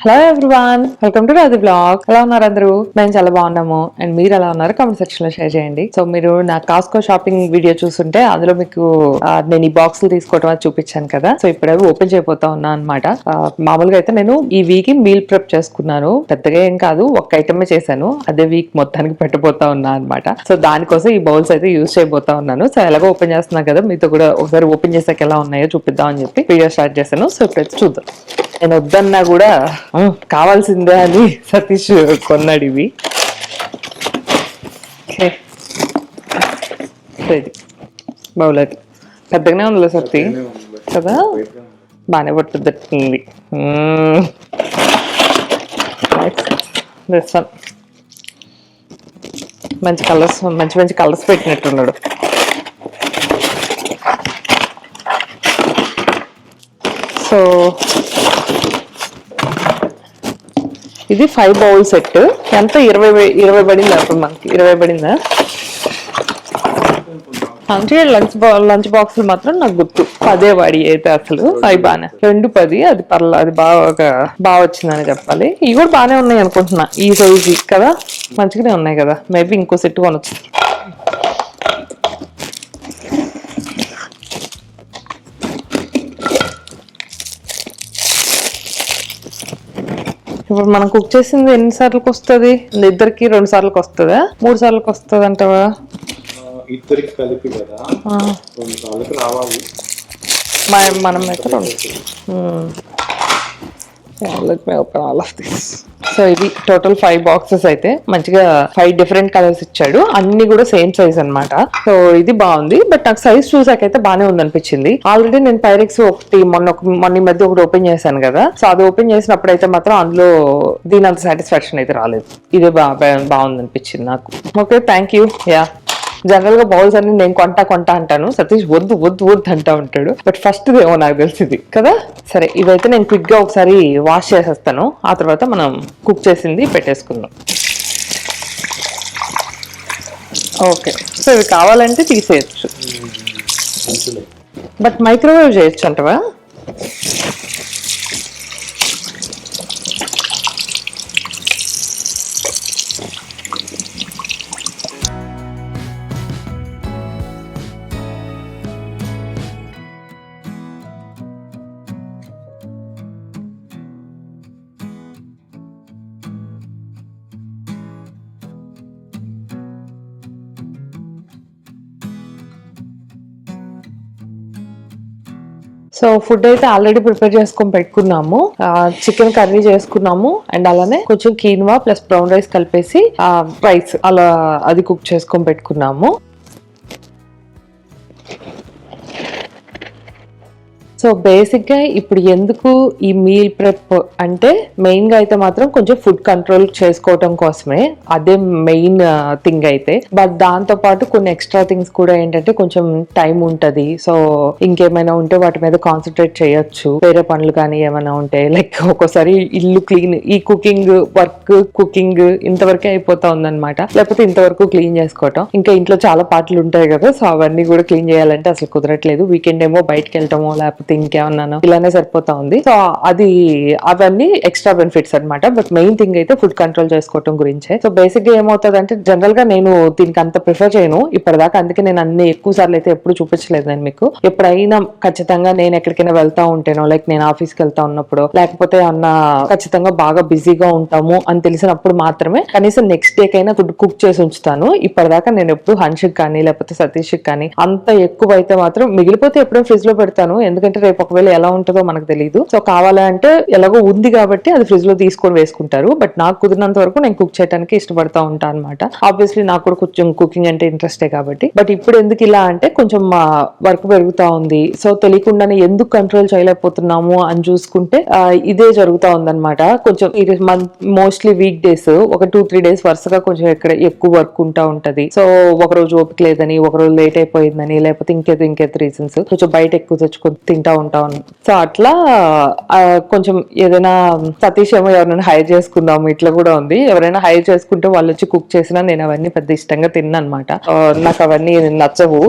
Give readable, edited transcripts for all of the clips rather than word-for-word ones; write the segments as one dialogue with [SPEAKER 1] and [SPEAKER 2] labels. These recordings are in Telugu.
[SPEAKER 1] Hello everyone, welcome to Radhi blog. ఎలా ఉన్నారు అందరూ? మేము చాలా బాగున్నాము. అండ్ మీరు ఎలా ఉన్నారు? కామెంట్ సెక్షన్ లో షేర్ చేయండి. సో మీరు నా కాస్కో షాపింగ్ వీడియో చూస్తుంటే అందులో మీకు నేను ఈ బాక్సులు తీసుకోవడం అది చూపించాను కదా. సో ఇప్పుడు అవి ఓపెన్ చేయబోతా ఉన్నా అనమాట. మామూలుగా అయితే నేను ఈ వీక్ మీల్ ప్రెప్ చేసుకున్నాను. పెద్దగా ఏం కాదు, ఒక్క ఐటమే చేశాను. అదే వీక్ మొత్తానికి పెట్టబోతా ఉన్నా అనమాట. సో దానికోసం ఈ బౌల్స్ అయితే యూజ్ చేయబోతా ఉన్నాను. సో ఎలాగో ఓపెన్ చేస్తున్నా కదా, మీతో కూడా ఒకసారి ఓపెన్ చేసాక ఎలా ఉన్నాయో చూపిద్దాం అని చెప్పి వీడియో స్టార్ట్ చేశాను. సో ఇప్పుడైతే చూద్దాం. నేను వద్దన్నా కూడా కావాల్సిందే అని సతీష్ కొన్నాడు ఇవి. బౌల్ అది పెద్దగానే ఉందిలే సత్తి కదా, బాగానే పట్టుద్ది. మంచి కలర్స్, మంచి మంచి కలర్స్ పెట్టినట్టున్నాడు. సో ఇది 5 బౌల్ సెట్. ఎంత 20 పడిందా? అప్పుడు మనకి 20 పడిందా? అంటే లంచ్ బాక్సులు మాత్రం నాకు గుర్తు 10 వాడి అయితే అసలు 5 బాగానే 2 10 అది అది బాగా వచ్చిందని చెప్పాలి. ఇవి కూడా బాగానే ఉన్నాయి అనుకుంటున్నా, ఈ సైజు కదా, మంచిగానే ఉన్నాయి కదా. మేబీ ఇంకో సెట్ కొనొచ్చు. ఇప్పుడు మనం కుక్ చేసింది ఎన్ని సార్లకు వస్తుంది? ఇద్దరికి 2 సార్లకు వస్తుందా, 3 సార్లకు వస్తుంది అంటావా?
[SPEAKER 2] ఇద్దరికి కలిపి కదా 2 సార్లకు రావాలి.
[SPEAKER 1] మనం అయితే 2. సో ఇది టోటల్ 5 బాక్సెస్ అయితే మంచిగా 5 డిఫరెంట్ కలర్స్ ఇచ్చాడు. అన్ని కూడా సేమ్ సైజ్ అనమాట. సో ఇది బాగుంది. బట్ నాకు సైజ్ చూసాకైతే బాగానే ఉంది అనిపించింది. ఆల్రెడీ నేను పైరెక్స్ ఒకటి మొన్న మధ్య ఒకటి ఓపెన్ చేశాను కదా. సో అది ఓపెన్ చేసినప్పుడు అయితే మాత్రం అందులో దీని అంత సాటిస్ఫాక్షన్ అయితే రాలేదు. ఇదే బాగుంది అనిపించింది నాకు. Okay, thank you. Yeah, general గా బౌల్స్ అన్ని నేను కొంటా అంటాను, సతీష్ వద్దు అంటా ఉంటాడు. బట్ ఫస్ట్ ఏమో నాకు తెలిసింది కదా. సరే, ఇవైతే నేను క్విక్ గా ఒకసారి వాష్ చేసేస్తాను. ఆ తర్వాత మనం కుక్ చేసింది పెట్టేసుకుందాం. ఓకే, సో ఇవి కావాలంటే తీసేయచ్చు, బట్ మైక్రోవేవ్ చేయొచ్చు అంటవా? సో ఫుడ్ అయితే ఆల్రెడీ ప్రిపేర్ చేసుకొని పెట్టుకున్నాము. చికెన్ కర్రీ చేసుకున్నాము. అండ్ అలానే కొంచెం కీన్వా ప్లస్ బ్రౌన్ రైస్ కలిపేసి రైస్ అలా అది కుక్ చేసుకొని పెట్టుకున్నాము. సో బేసిక్ గా ఇప్పుడు ఎందుకు ఈ మీల్ ప్రెప్ అంటే, మెయిన్ గా అయితే మాత్రం కొంచెం ఫుడ్ కంట్రోల్ చేసుకోవటం కోసమే, అదే మెయిన్ థింగ్ అయితే. బట్ దాంతో పాటు కొన్ని ఎక్స్ట్రా థింగ్స్ కూడా ఏంటంటే కొంచెం టైం ఉంటది. సో ఇంకేమైనా ఉంటే వాటి మీద కాన్సన్ట్రేట్ చేయొచ్చు. వేరే పనులు కానీ ఏమైనా ఉంటే, లైక్ ఒక్కోసారి ఇల్లు క్లీన్, ఈ కుకింగ్ ఇంతవరకే అయిపోతా ఉందన్నమాట. లేకపోతే ఇంతవరకు క్లీన్ చేసుకోవటం, ఇంకా ఇంట్లో చాలా పాటలు ఉంటాయి కదా. సో అవన్నీ కూడా క్లీన్ చేయాలంటే అసలు కుదరట్లేదు. వీకెండ్ ఏమో బయటకు వెళ్ళటమో లేకపోతే ఇంకేమన్నాను ఇలానే సరిపోతా ఉంది. సో అవన్నీ ఎక్స్ట్రా బెనిఫిట్స్ అనమాట. బట్ మెయిన్ థింగ్ అయితే ఫుడ్ కంట్రోల్ చేసుకోవటం గురించే. సో బేసిక్ గా ఏమవుతుంది అంటే, జనరల్ గా నేను దీనికి అంత ప్రిఫర్ చేయను ఇప్పటిదాకా. అందుకే నేను అన్ని ఎక్కువ సార్లు అయితే ఎప్పుడు చూపించలేదు నేను మీకు. ఎప్పుడైనా ఖచ్చితంగా నేను ఎక్కడికైనా వెళ్తా ఉంటేనో, లైక్ నేను ఆఫీస్కి వెళ్తా ఉన్నప్పుడు, లేకపోతే ఖచ్చితంగా బాగా బిజీగా ఉంటాము అని తెలిసినప్పుడు మాత్రమే కనీసం నెక్స్ట్ డే కైనా ఫుడ్ కుక్ చేసి ఉంచుతాను. ఇప్పటిదాకా నేను ఎప్పుడు హన్షిక్ కానీ లేకపోతే సతీష్కి కానీ అంత ఎక్కువ అయితే మాత్రం మిగిలిపోతే ఎప్పుడో ఫ్రిడ్జ్ లో పెడతాను. ఎందుకంటే రేపు ఒకవేళ ఎలా ఉంటుందో మనకు తెలియదు. సో కావాలంటే ఎలాగో ఉంది కాబట్టి అది ఫ్రిడ్జ్ లో తీసుకొని వేసుకుంటారు. బట్ నాకు కుదిరినంత వరకు నేను కుక్ చేయడానికి ఇష్టపడతా ఉంటాను అనమాట. ఆబ్వియస్లీ నాకు కూడా కొంచెం కుకింగ్ అంటే ఇంట్రెస్టే కాబట్టి. బట్ ఇప్పుడు ఎందుకు ఇలా అంటే, కొంచెం వర్క్ పెరుగుతా ఉంది. సో తెలియకుండానే ఎందుకు కంట్రోల్ చేయలేకపోతున్నాము అని చూసుకుంటే ఇదే జరుగుతా ఉందన్నమాట. కొంచెం మోస్ట్లీ వీక్ డేస్ ఒక 2-3 డేస్ వరుసగా కొంచెం ఎక్కువ వర్క్ ఉంటా ఉంటది. సో ఒక రోజు ఓపిక లేదని, ఒక రోజు లేట్ అయిపోయిందని, లేకపోతే ఇంకేదో రీజన్స్, కొంచెం బయట ఎక్కువ తెచ్చుకొని తింటా తింటా ఉంటాను. సో అట్లా కొంచెం ఏదైనా సతీష్ ఏమో ఎవరైనా హైర్ చేసుకుందాము ఇట్లా కూడా ఉంది. ఎవరైనా హైర్ చేసుకుంటే వాళ్ళు వచ్చి కుక్ చేసినా నేను అవన్నీ పెద్ద ఇష్టంగా తిన్నా అనమాట. నాకు అవన్నీ నచ్చవు.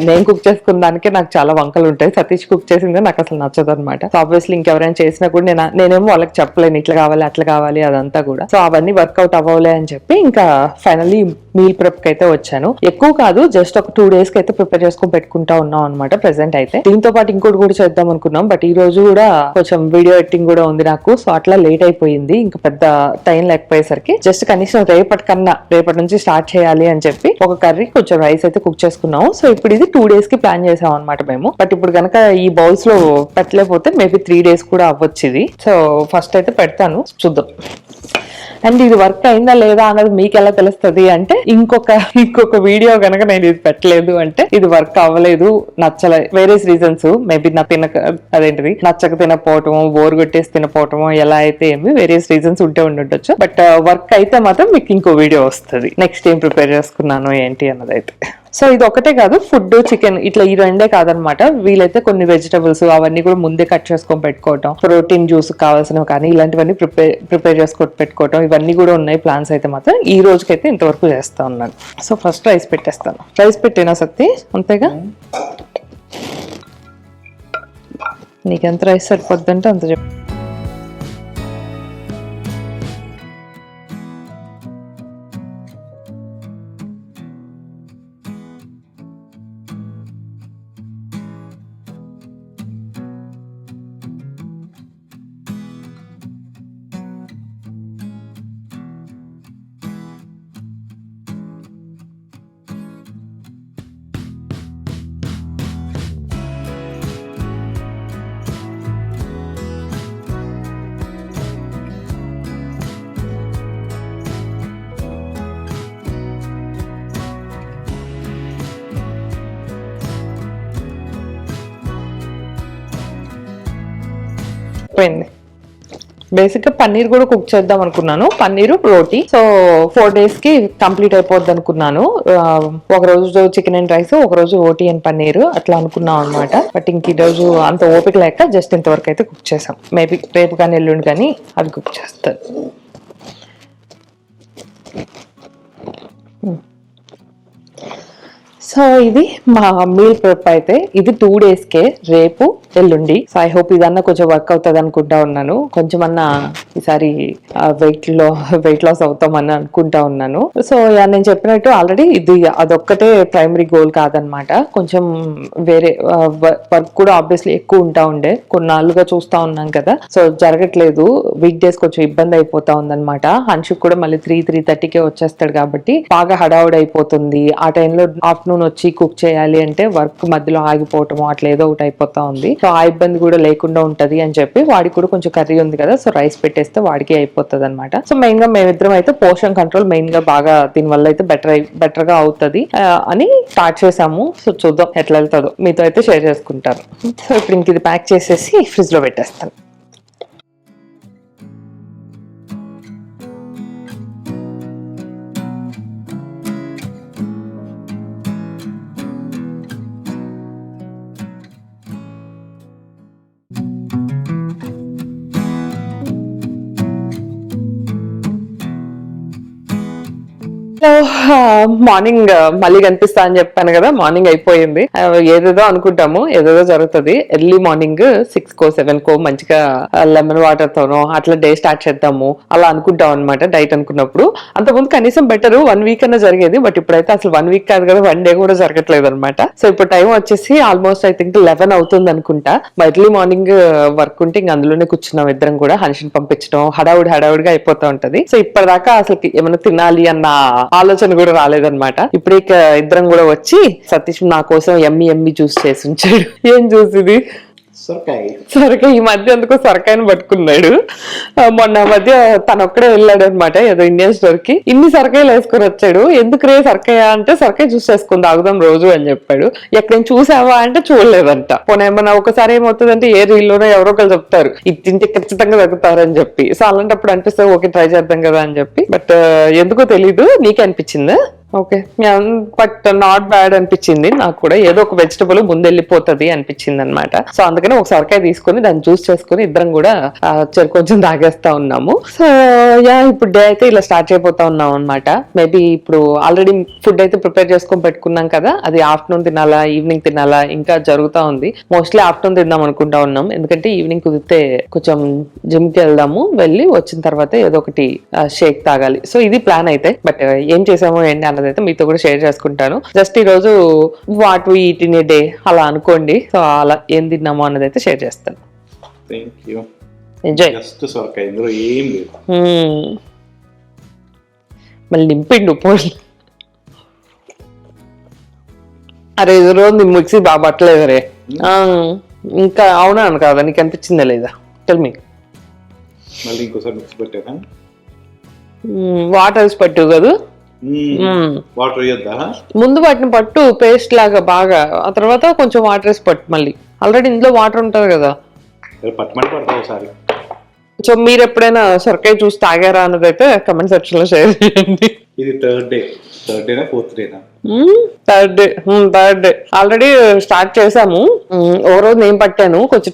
[SPEAKER 1] నేను కుక్ చేసుకున్న దానికే నాకు చాలా వంకలు ఉంటాయి. సతీష్ కుక్ చేసిందే నాకు అసలు నచ్చదు అనమాట. సో ఆబ్వియస్లీ ఇంకెవరైనా చేసినా కూడా నేనేమో వాళ్ళకి చెప్పలేను ఇట్లా కావాలి అట్లా కావాలి అదంతా కూడా. సో అవన్నీ వర్కౌట్ అవ్వలే అని చెప్పి ఇంకా ఫైనల్లీ మీల్ ప్రెప్ కి అయితే వచ్చాను. ఎక్కువ కాదు, జస్ట్ ఒక 2 days కి అయితే ప్రిపేర్ చేసుకొని పెట్టుకుంటా ఉన్నాం అనమాట ప్రెసెంట్ అయితే. దీంతో పాటు ఇంకోటి కూడా చేద్దాం అనుకున్నాం, బట్ ఈ రోజు కూడా కొంచెం వీడియో ఎడిటింగ్ కూడా ఉంది నాకు. సో అట్లా లేట్ అయిపోయింది, ఇంకా పెద్ద టైం లేకపోయేసరికి జస్ట్ కనీసం రేపటి నుంచి స్టార్ట్ చేయాలి అని చెప్పి ఒక కర్రీ కొంచెం రైస్ అయితే కుక్ చేసుకున్నాం. సో ఇప్పుడు ఇది 2 days కి ప్లాన్ చేసాం అనమాట మేము. బట్ ఇప్పుడు కనుక ఈ బౌల్స్ లో పెట్టలేకపోతే మేబీ 3 days కూడా అవ్వచ్చు ఇది. సో ఫస్ట్ అయితే పెడతాను, చూద్దాం. అండ్ ఇది వర్క్ అయిందా లేదా అన్నది మీకు ఎలా తెలుస్తుంది అంటే ఇంకొక వీడియో కనుక నేను ఇది పెట్టలేదు అంటే ఇది వర్క్ అవ్వలేదు, నచ్చలే, వేరియస్ రీజన్స్. మేబీ నచ్చక తినపోవటము, బోర్ కొట్టేసి తినపోవటము, ఎలా అయితే ఏమి వేరియస్ రీజన్స్ ఉండొచ్చు. బట్ వర్క్ అయితే మాత్రం మీకు ఇంకో వీడియో వస్తుంది నెక్స్ట్ ఏం ప్రిపేర్ చేసుకున్నాను ఏంటి అన్నది అయితే. సో ఇది ఒకటే కాదు, ఫుడ్, చికెన్ ఇట్లా ఈ రెండే కాదనమాట. వీలైతే కొన్ని వెజిటబుల్స్ అవన్నీ కూడా ముందే కట్ చేసుకొని పెట్టుకోవటం, ప్రోటీన్ జ్యూస్ కావాల్సినవి కానీ ఇలాంటివన్నీ ప్రిపేర్ చేసుకొని పెట్టుకోవటం, ఇవన్నీ కూడా ఉన్నాయి ప్లాన్స్ అయితే మాత్రం. ఈ రోజుకైతే ఇంతవరకు చేస్తా ఉన్నాను. సో ఫస్ట్ రైస్ పెట్టేస్తాను. రైస్ పెట్టినా సత్తి అంతేగా, నీకెంత రైస్ సరిపోద్దంటే అంత చెప్పు. పోయింది. బేసిక్ గా పన్నీర్ కూడా కుక్ చేద్దాం అనుకున్నాను, పన్నీరు రోటీ. సో 4 days కి కంప్లీట్ అయిపోద్ది అనుకున్నాను. ఒక రోజు చికెన్ అండ్ రైస్, ఒక రోజు రోటీ అండ్ పన్నీర్ అట్లా అనుకున్నాం అనమాట. బట్ ఇంక ఈ రోజు అంత ఓపిక లేక జస్ట్ ఇంతవరకు అయితే కుక్ చేసాం. మేబీ రేపు కానీ ఎల్లుండి కానీ అవి కుక్ చేస్తారు. సో ఇది మా మీల్ ప్రిప్ అయితే. ఇది 2 days రేపు ఎల్లుండి. సో ఐ హోప్ ఇదన్నా కొంచెం వర్క్ అవుతుంది అనుకుంటా ఉన్నాను. కొంచెమన్నా ఈసారి వెయిట్ లాస్ అవుతామని అనుకుంటా ఉన్నాను. సో నేను చెప్పినట్టు ఆల్రెడీ ఇది అదొక్కటే ప్రైమరీ గోల్ కాదనమాట. కొంచెం వేరే వర్క్ కూడా ఆబ్వియస్లీ ఎక్కువ ఉంటా ఉండే, కొన్నాళ్ళుగా చూస్తా ఉన్నాం కదా. సో జరగట్లేదు, వీక్ డేస్ కొంచెం ఇబ్బంది అయిపోతా ఉందన్నమాట. హన్షుక్ కూడా మళ్ళీ 3:30కే వచ్చేస్తాడు కాబట్టి బాగా హడావుడి అయిపోతుంది. ఆ టైంలో ఆఫ్టర్నూన్ వచ్చి కుక్ చేయాలి అంటే వర్క్ మధ్యలో ఆగిపోవటము అట్లా ఏదో ఒకటి అయిపోతా ఉంది. సో ఆ ఇబ్బంది కూడా లేకుండా ఉంటది అని చెప్పి వాడికి కూడా కొంచెం కర్రీ ఉంది కదా, సో రైస్ పెట్టేస్తే వాడికి అయిపోతుంది అనమాట. సో మెయిన్ గా మేమిద్దరం అయితే పోషన్ కంట్రోల్ మెయిన్ గా బాగా దీని వల్ల అయితే బెటర్ గా అవుతుంది అని స్టార్ట్ చేసాము. సో చూద్దాం ఎట్లా వెళ్తుందో, మీతో అయితే షేర్ చేసుకుంటాను. సో ఇప్పుడు ఇంక ఇది ప్యాక్ చేసేసి ఫ్రిడ్జ్ లో పెట్టేస్తాను. మార్నింగ్ మళ్ళీ కనిపిస్తా అని చెప్పాను కదా, మార్నింగ్ అయిపోయింది. ఏదేదో అనుకుంటాము, ఏదేదో జరుగుతుంది. ఎర్లీ మార్నింగ్ 6కో 7కో మంచిగా లెమన్ వాటర్ తోనో అట్లా డే స్టార్ట్ చేద్దాము అలా అనుకుంటాం అనమాట. డైట్ అనుకున్నప్పుడు అంతకుముందు కనీసం బెటర్ 1 week అన్నా జరిగేది. బట్ ఇప్పుడైతే అసలు 1 week కాదు కదా, 1 day కూడా జరగట్లేదు అనమాట. సో ఇప్పుడు టైం వచ్చేసి ఆల్మోస్ట్ ఐ థింక్ 11 అవుతుంది అనుకుంటా. ఎర్లీ మార్నింగ్ వర్క్ ఉంటే ఇంక అందులోనే కూర్చున్నాం ఇద్దరం కూడా. హన్షిని పంపించడం హడావుడిగా అయిపోతా ఉంటది. సో ఇప్పటిదాకా అసలు ఏమైనా తినాలి అన్న ఆలోచన కూడా రాలేదన్నమాట. ఇప్పుడే ఇద్దరం కూడా వచ్చి సతీష్ నా కోసం ఎమ్మి జ్యూస్ చేసి ఉంచాడు. ఏం జ్యూస్ ఇది? సొరకాయ. ఈ మధ్య ఎందుకో సొరకాయని పట్టుకున్నాడు. మొన్న మధ్య తను ఒక్కడే వెళ్ళాడు అనమాట ఏదో ఇండియన్ స్టోర్ కి. ఇన్ని సొరకాయలు వేసుకొని వచ్చాడు. ఎందుకు రే సొరకాయ అంటే, సొరకాయ జ్యూస్ వేసుకుని తాగుదాం రోజు అని చెప్పాడు. ఎక్కడైనా చూసావా అంటే చూడలేదంట. పోనీ ఏమన్నా ఒకసారి ఏమవుతుందంటే ఏ రీల్లోనో ఎవరో ఒకరు చెప్తారు ఇది తింటే ఖచ్చితంగా తగ్గుతారని చెప్పి. సో అలాంటప్పుడు అనిపిస్తే ఓకే ట్రై చేద్దాం కదా అని చెప్పి. బట్ ఎందుకో తెలీదు. నీకే అనిపించిందా? ఓకే, బట్ నాట్ బ్యాడ్ అనిపించింది నాకు కూడా. ఏదో ఒక వెజిటబుల్ ముందు వెళ్ళిపోతుంది అనిపించింది అనమాట. సో అందుకని ఒక సొరకాయ తీసుకుని దాన్ని జ్యూస్ చేసుకుని ఇద్దరం కూడా కొంచెం తాగేస్తా ఉన్నాము. సో యా, ఇప్పుడు డే అయితే ఇలా స్టార్ట్ అయిపోతా ఉన్నాం అనమాట. మేబీ ఇప్పుడు ఆల్రెడీ ఫుడ్ అయితే ప్రిపేర్ చేసుకొని పెట్టుకున్నాం కదా, అది ఆఫ్టర్నూన్ తినాలా ఈవినింగ్ తినాలా ఇంకా జరుగుతా ఉంది. మోస్ట్లీ ఆఫ్టర్నూన్ తిందాం అనుకుంటా ఉన్నాం, ఎందుకంటే ఈవినింగ్ కుదిరితే కొంచెం జిమ్ కి వెళ్దాము, వెళ్ళి వచ్చిన తర్వాత ఏదో ఒకటి షేక్ తాగాలి. సో ఇది ప్లాన్ అయితే. బట్ ఏం చేసామో ఏంటి అన్నది అయితే మీతో కూడా షేర్ చేసుకుంటాను. జస్ట్ ఈ రోజు what we eat in a day అలా అనుకోండి. సో అలా ఏం తిన్నామో అన్నది అయితే షేర్ చేస్తాను. ఎంజాయ్. మళ్ళీ నింపిండు పోయి. అరే ఈ రోజు మిక్సీ బాగా పట్టలేదు రే. ఇంకా అవునా కాదా, నీకు అనిపించిందా లేదా? Tell me. వాటర్ వేసి పట్టు కదా, ముందు వాటిని పట్టు పేస్ట్ లాగా బాగా, ఆ తర్వాత కొంచెం వాటర్ వేసి పట్టు. మళ్ళీ ఆల్రెడీ ఇందులో వాటర్ ఉంటది కదా. సో మీరు ఎప్పుడైనా సొరకాయ జ్యూస్ తాగారా అన్నది అయితే కమెంట్ సెక్షన్ లో షేర్ చేయండి.
[SPEAKER 2] ఇది థర్డ్ డే
[SPEAKER 1] ఆల్రెడీ స్టార్ట్ చేసాము. ఓ రోజు నేను పట్టాను, కొంచెం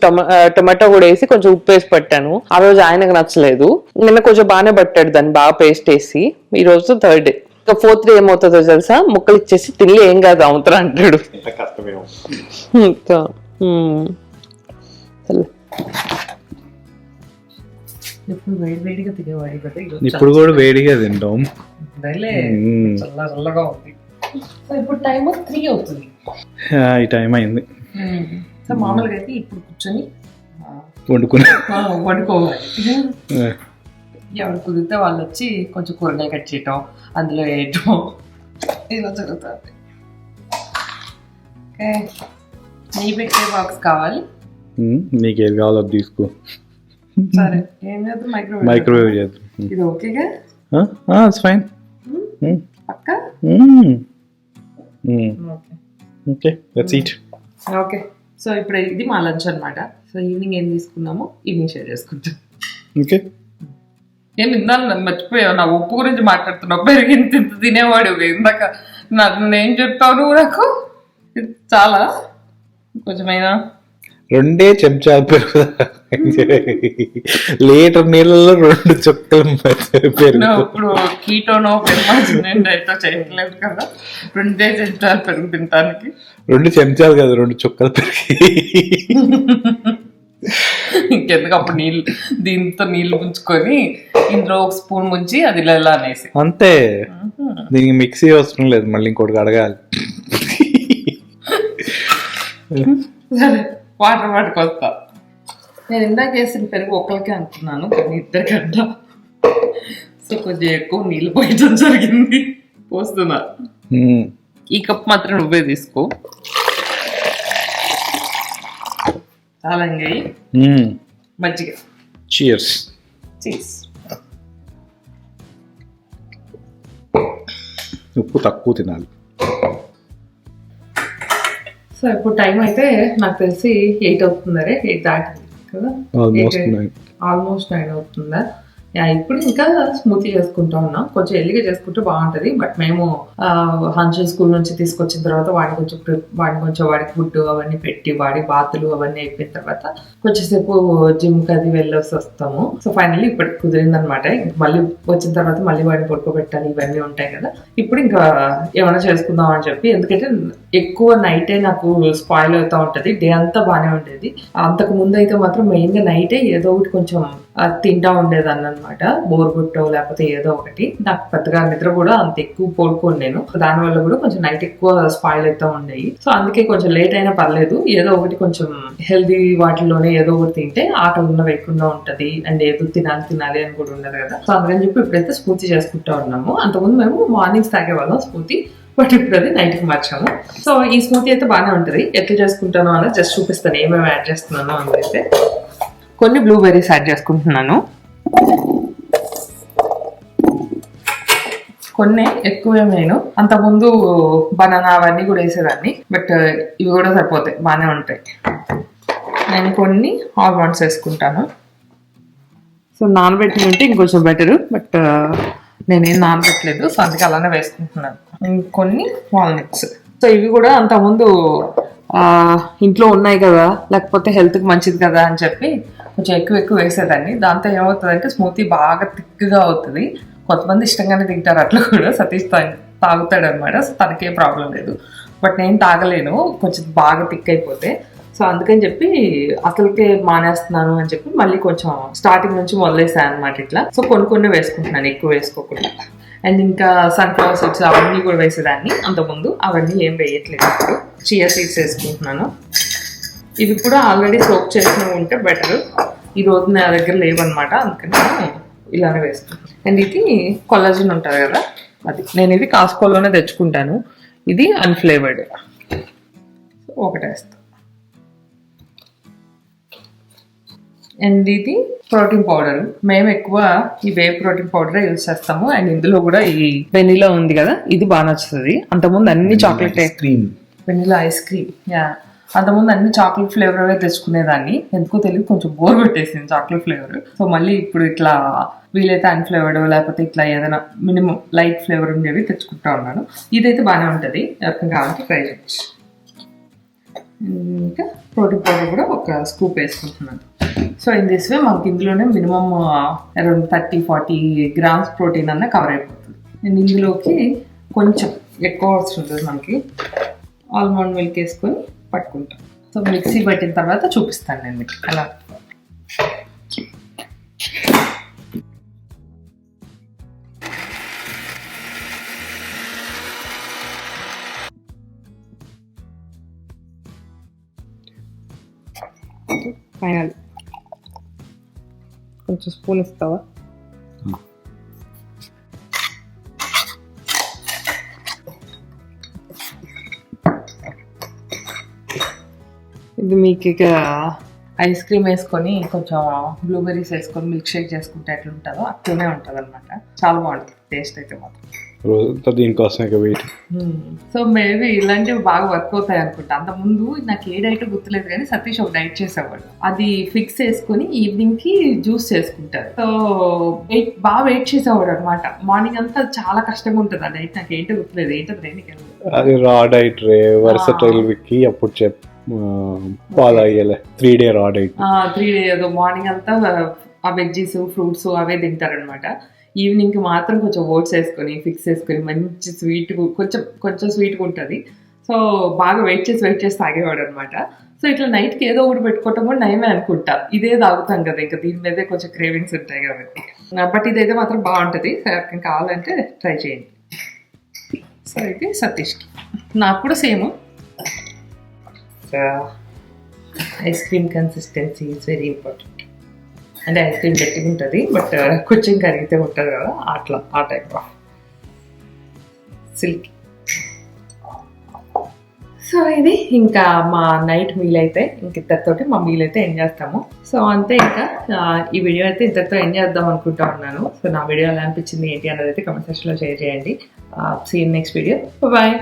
[SPEAKER 1] టొమాటో కూడా వేసి కొంచెం ఉప్పు వేసి పట్టాను. ఆ రోజు ఆయనకు నచ్చలేదు. నిన్న కొంచెం బాగానే పట్టాడు దాన్ని బాగా పేస్ట్ వేసి. ఈ రోజు థర్డ్ డే. ఇంకా ఫోర్త్ డే ఏమవుతుందో తెలుసా, ముక్కలు ఇచ్చేసి తిని ఏం కాదు అవుతారా అంటాడు.
[SPEAKER 2] ఇప్పుడు కూడా వేడిగా తింటాం.
[SPEAKER 1] చల్లగా ఉంది. సో ఇప్పుడు టైం 3 అవుతుంది.
[SPEAKER 2] ఈ టైం అయింది.
[SPEAKER 1] సో మామూలుగా అయితే ఇప్పుడు కూర్చొని
[SPEAKER 2] వండుకోవాలి.
[SPEAKER 1] ఎవరు కుదిరితే వాళ్ళు వచ్చి కొంచెం కూరగాయలు కట్ చేయటం, అందులో వేయటం, ఇలా జరుగుతుంది. ఓకే, నెయ్యి పెట్టే బాక్స్ కావాలి.
[SPEAKER 2] నీకేది కావాలో తీసుకో.
[SPEAKER 1] సరే, ఏం చేద్దాం?
[SPEAKER 2] మైక్రోవేవ్ చేద్దాం.
[SPEAKER 1] ఇది ఓకేగా?
[SPEAKER 2] It's fine.
[SPEAKER 1] పక్కా?
[SPEAKER 2] Okay, let's eat.
[SPEAKER 1] Okay, so ఇప్పుడు ఇది మా లంచ్ అనమాట. సో ఈవినింగ్ ఏం తీసుకున్నామో ఈవినింగ్ షేర్ చేసుకుంటాం.
[SPEAKER 2] ఓకే.
[SPEAKER 1] ఏమి ఇందాక మర్చిపోయావు, నా ఉప్పు గురించి మాట్లాడుతున్నావు. పెరిగింది ఇంత తినేవాడు ఇందాక. నేను చెప్తాను నాకు చాలా కొంచెమైనా
[SPEAKER 2] 2 చెంచాలు పెరుగు, లీటర్ నీళ్ళలో 2 చుక్కలు పెరుగు.
[SPEAKER 1] ఇప్పుడు కీటోనో పెరుగు చేయట్లేదు కదా, 2 చెంచాలు పెరుగు తింటానికి.
[SPEAKER 2] 2 చెంచాలు కదా, 2 చుక్కలు పెరిగి.
[SPEAKER 1] ఇంకెందుకు అప్పుడు దీంతో నీళ్లు పుంచుకొని ఇందులో 1 స్పూన్ ముంచి అది ఇలా అనేసి
[SPEAKER 2] అంతే. దీనికి మిక్సీ అవసరం లేదు, మళ్ళీ ఇంకోటి అడగాలి.
[SPEAKER 1] సరే, వాటర్ పట్టుకొస్తా. నేను ఇందాక వేసిన పెరుగు ఒక్కరికే అనుకున్నాను, కానీ 2 గంట. సో కొంచెం ఎక్కువ నీళ్ళు పోయడం జరిగింది. పోస్తున్నా. ఈ కప్ మాత్రం నువ్వే తీసుకో. చాలా ఎంజాయ్. మజ్జిగ.
[SPEAKER 2] చీర్స్. ఉప్పు తక్కువ తినాలి.
[SPEAKER 1] సో ఇప్పుడు టైం అయితే నాకు తెలిసి 8 అవుతుంది. 8 దాటింది కదా, ఆల్మోస్ట్ 9 అవుతుందా. ఇప్పుడు ఇంకా స్మూతీ చేసుకుంటా ఉన్నాం. కొంచెం ఎల్లిగా చేసుకుంటే బాగుంటది. బట్ మేము హన్షన్ స్కూల్ నుంచి తీసుకొచ్చిన తర్వాత వాడికి ఫుడ్ అవన్నీ పెట్టి వాడి బాతులు అవన్నీ అయిపోయిన తర్వాత కొంచెంసేపు జిమ్ కి అది వెళ్ళొసి వస్తాము. సో ఫైనల్లీ ఇప్పటికి కుదిరింది అనమాట. మళ్ళీ వచ్చిన తర్వాత మళ్ళీ వాడిని పడుకోబెట్టాలి, ఇవన్నీ ఉంటాయి కదా. ఇప్పుడు ఇంకా ఏమైనా చేసుకుందాం అని చెప్పి, ఎందుకంటే ఎక్కువ నైటే నాకు స్పాయిల్ అవుతా ఉంటది. డే అంతా బాగానే ఉండేది. అంతకు ముందు అయితే మాత్రం మెయిన్ గా నైటే ఏదో ఒకటి కొంచెం తింటా ఉండేదాన్ని అనమాట. బోర్గుట్టో లేకపోతే ఏదో ఒకటి. నాకు పెద్దగా నిద్ర కూడా అంత ఎక్కువ పడుకోను నేను. దానివల్ల కూడా కొంచెం నైట్ ఎక్కువ స్పాయిల్ అవుతా ఉండేవి. సో అందుకే కొంచెం లేట్ అయినా పర్లేదు, ఏదో ఒకటి కొంచెం హెల్దీ వాటిలోనే ఏదో ఒకటి తింటే ఆకలి ఉన్న వేయకుండా ఉంటది. అండ్ ఏదో తినాలి అని కూడా ఉండదు కదా. సో అందుకని చెప్పి ఇప్పుడైతే స్మూతీ చేసుకుంటా ఉన్నాము. అంతకుముందు మేము మార్నింగ్స్ తాగేవాళ్ళం స్మూతీ, బట్ ఇప్పుడు అది నైట్ కి మార్చాము. సో ఈ స్మూతీ అయితే బాగానే ఉంటది. ఎట్లా చేసుకుంటానో అన్నది జస్ట్ చూపిస్తాను, ఏమేమి యాడ్ చేస్తున్నానో అన్నదైతే. కొన్ని బ్లూబెర్రీస్ యాడ్ చేసుకుంటున్నాను, కొన్ని ఎక్కువేమైనా. అంతకుముందు బనానా అవన్నీ కూడా వేసేదాన్ని, బట్ ఇవి కూడా సరిపోతాయి, బాగానే ఉంటాయి. నేను కొన్ని ఆల్మండ్స్ వేసుకుంటాను. సో నానబెట్టి ఉంటే ఇంకొంచెం బెటరు, బట్ నేనేం నానబెట్టలేదు, సో అందుకే అలానే వేసుకుంటున్నాను. కొన్ని వాల్నట్స్. సో ఇవి కూడా అంతకుముందు ఇంట్లో ఉన్నాయి కదా, లేకపోతే హెల్త్కి మంచిది కదా అని చెప్పి కొంచెం ఎక్కువ వేసేదాన్ని. దాంతో ఏమవుతుందంటే స్మూతీ బాగా థిక్గా అవుతుంది. కొంతమంది ఇష్టంగానే తింటారు అట్లా కూడా. సతీష్ తాగుతాడు అనమాట, సో తనకేం ప్రాబ్లం లేదు. బట్ నేను తాగలేను కొంచెం బాగా థిక్ అయిపోతే. సో అందుకని చెప్పి అసలుకే మానేస్తున్నాను అని చెప్పి మళ్ళీ కొంచెం స్టార్టింగ్ నుంచి మొదలేసాను అనమాట ఇట్లా. సో కొన్ని వేసుకుంటున్నాను, ఎక్కువ వేసుకోకుండా. అండ్ ఇంకా సన్ఫ్లవర్ సీడ్స్ అవన్నీ కూడా వేసేదాన్ని అంతకుముందు, అవన్నీ ఏం వేయట్లేదు. ఇప్పుడు చియా సీడ్స్ వేసుకుంటున్నాను. ఇవి కూడా ఆల్రెడీ సోక్ చేసినవి ఉంటే బెటర్. ఈ రోజు నా దగ్గర లేవన్నమాట, అందుకని ఇలానే వేసుకుంటాను. అండ్ ఇది కొల్లాజన్ ఉంటుంది కదా, అది నేను ఇది కాస్కోలోనే తెచ్చుకుంటాను. ఇది అన్ఫ్లేవర్డ్, ఒకటి వేస్తాను. అండ్ ఇది ప్రోటీన్ పౌడర్. మేము ఎక్కువ ఈ వే ప్రోటీన్ పౌడర్ యూజ్ చేస్తాము. అండ్ ఇందులో కూడా ఈ వెనిలా ఉంది కదా, ఇది బాగా నచ్చుతుంది. అంతకుముందు అన్ని chocolate
[SPEAKER 2] cream,
[SPEAKER 1] vanilla ice cream. అంతకుముందు అన్ని చాక్లెట్ ఫ్లేవర్ తెచ్చుకునేదాన్ని, ఎందుకో తెలియదు కొంచెం బోర్ పెట్టేసింది చాక్లెట్ ఫ్లేవర్. సో మళ్ళీ ఇప్పుడు ఇట్లా వీలైతే అన్ఫ్లేవర్డ్ లేకపోతే ఇట్లా ఏదైనా మినిమం లైట్ ఫ్లేవర్ ఉండేవి తెచ్చుకుంటా ఉన్నాను. ఇదైతే బాగానే ఉంటుంది, ఎవరికైనా కావాలంటే ట్రై చేయొచ్చు. ఇంకా ప్రోటీన్ పౌడర్ కూడా ఒక స్కూప్ వేసుకుంటున్నాను. సో ఇన్ దిస్ వే మనకి ఇందులోనే మినిమం అరౌండ్ 30-40 గ్రామ్స్ ప్రోటీన్ అన్న కవర్ అయిపోతుంది. నేను ఇందులోకి కొంచెం ఎక్కువ అవసరం ఉంటుంది మనకి, ఆల్మండ్ మిల్క్ వేసుకొని పట్టుకుంటాం. సో మిక్సీ పట్టిన తర్వాత చూపిస్తాను నేను మీకు అలా. ఫైనల్ కొంచెం స్పూన్ ఇస్తావా? ఇది మీకు ఇక ఐస్ క్రీమ్ వేసుకొని కొంచెం బ్లూబెర్రీస్ వేసుకొని మిల్క్ షేక్ చేసుకుంటే ఎట్లా ఉంటుందో అట్లనే ఉంటుంది అనమాట. చాలా బాగుంటుంది టేస్ట్ అయితే మాత్రం.
[SPEAKER 2] రోజంతా దీనికోసం ఇక వెయిట్.
[SPEAKER 1] సో మేబీ ఇలాంటివి బాగా వర్క్ అవుతాయి అనుకుంటా. అంతకుముందు నాకు ఏ డైట్ గుర్తులేదు కానీ సతీష్ ఒక డైట్ చేసేవాడు. అది ఫిక్స్ చేసుకుని ఈవినింగ్ కి జ్యూస్ చేసుకుంటారు. సో బాగా వెయిట్ చేసేవాడు అనమాట. మార్నింగ్ అంతా చాలా కష్టంగా ఉంటుంది ఆ డైట్. నాకు ఏంటో గుర్తులేదు, ఏంటో ట్రైనింగ్
[SPEAKER 2] అది రా డైట్ రే వర్సటైల్ విక్కీ అప్పుడు ఫాలో అయ్యలే 3 day రా డైట్.
[SPEAKER 1] 3 day ఏదో మార్నింగ్ అంతా ఆ వెజ్జీస్ ఫ్రూట్స్ అవే తింటారనమాట. ఈవినింగ్ కి మాత్రం కొంచెం ఓట్స్ వేసుకొని ఫిక్స్ చేసుకొని మంచి స్వీట్ కొంచెం స్వీట్గా ఉంటుంది. సో బాగా వెయిట్ చేసి తాగేవాడు అనమాట. సో ఇట్లా నైట్కి ఏదో ఒకటి పెట్టుకోవటం కూడా నయమే అనుకుంటా. ఇదే తాగుతాం కదా, ఇంకా దీని మీదే కొంచెం క్రేవింగ్స్ ఉంటాయి కాబట్టి. బట్ ఇదైతే మాత్రం బాగుంటుంది. ఎవరికైనా కావాలంటే ట్రై చేయండి. సో ఇది సతీష్కి, నాకు కూడా same. Ice cream consistency is very important. అంటే ఐస్ క్రీమ్ గట్టిగా ఉంటుంది, బట్ కొంచెం కరిగితే ఉంటుంది కదా, అట్లా ఆ టైప్ ఆఫ్ సిల్క్. సో ఇది ఇంకా మా నైట్ మీల్ అయితే ఇంక ఇద్దరితోటి మా మీల్ అయితే ఎండ్ చేస్తాము. సో అంతే, ఇంకా ఈ వీడియో అయితే ఇద్దరితో ఎండ్ చేద్దాం అనుకుంటా ఉన్నాను. సో నా వీడియో ఎలా అనిపించింది ఏంటి అన్నది అయితే కమెంట్ సెక్షన్లో షేర్ చేయండి. See you next video. Bye.